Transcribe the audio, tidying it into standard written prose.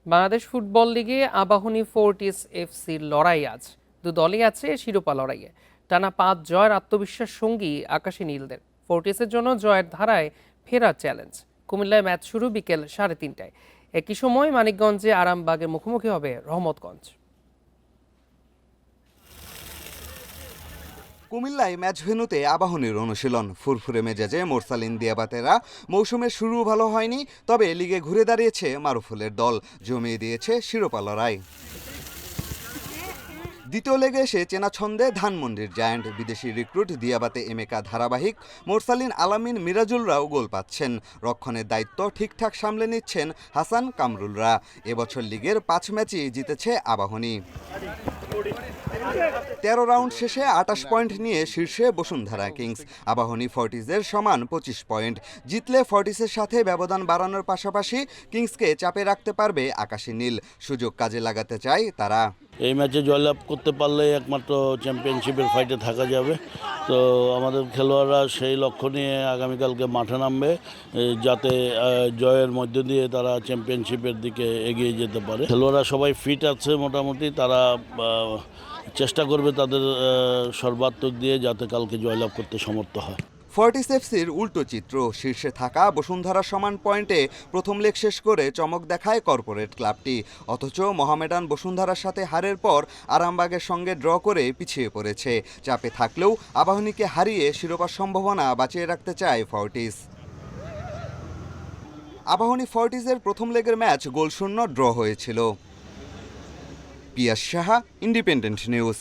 Bangladesh football লিগে আবাহনী ফোর্টিস এফসির লড়াই আজ। দু দলই আছে শিরোপা লড়াইয়ে। টানা 5 জয়ের আত্মবিশ্বাস সঙ্গী আকাশী নীলদের। ফোর্টিসের জন্য জয়ের ধারায় ফেরার চ্যালেঞ্জ। কুমিল্লায় ম্যাচ শুরু বিকেল 3:30টায়। একই সময় মানিকগঞ্জে আরামবাগের মুখোমুখি হবে রহমতগঞ্জ। কুমিল্লায় ম্যাচ ভেন্যুতে আবাহনীর অনুশীলন। ফুরফুরে মেজাজে মোরসালিন দিয়াবাতেরা। মৌসুমের শুরু ভালো হয়নি, তবে লিগে ঘুরে দাঁড়িয়েছে মারুফুলের দল, জমিয়ে দিয়েছে শিরোপা লড়াই। দ্বিতীয় লেগে এসে চেনা ছন্দে ধানমন্ডির জায়ান্ট। বিদেশি রিক্রুট দিয়াবাতে এমেকা ধারাবাহিক, মোরসালিন আলামিন মিরাজুলরাও গোল পাচ্ছেন। রক্ষণের দায়িত্ব ঠিকঠাক সামলে নিচ্ছেন হাসান কামরুলরা। এবছর লিগের 5 ম্যাচই জিতেছে আবাহনী। 13 রাউন্ড শেষে 28 পয়েন্ট নিয়ে শীর্ষে বসুন্ধরা কিংস। আবাহনী ফর্টিসের সমান 25 পয়েন্ট। জিতলে ফর্টিসের সাথে ব্যবধান বাড়ানোর পাশাপাশি কিংসকে চাপে রাখতে পারবে আকাশী নীল। সুযোগ কাজে লাগাতে চায় তারা। এই ম্যাচে জয়লাভ করতে পারলে একমাত্র চ্যাম্পিয়নশিপের ফাইটে থাকা যাবে। তো আমাদের খেলোয়াড়রা সেই লক্ষ্য নিয়ে আগামীকালকে মাঠে নামবে, যাতে জয়ের মধ্য দিয়ে তারা চ্যাম্পিয়নশিপের দিকে এগিয়ে যেতে পারে। খেলোয়াড়রা সবাই ফিট আছে মোটামুটি, তারা চেষ্টা করবে তাদের সর্বাত্মক দিয়ে যাতে কালকে জয়লাভ করতে সমর্থ হয়। ফর্টিস এফসির উল্টো চিত্র। শীর্ষে থাকা বসুন্ধরা সমান পয়েন্টে প্রথম লেগ শেষ করে চমক দেখায় কর্পোরেট ক্লাবটি। অথচ মোহামেডান বসুন্ধরার সাথে হারের পর আরামবাগের সঙ্গে ড্র করে পিছিয়ে পড়েছে। চাপে থাকলেও আবাহনীকে হারিয়ে শিরোপার সম্ভাবনা বাঁচিয়ে রাখতে চায় ফর্টিস। আবাহনী ফর্টিসের প্রথম লেগের ম্যাচ গোলশূন্য ড্র হয়েছিল। পিয়াস সাহা, ইন্ডিপেন্ডেন্ট নিউজ।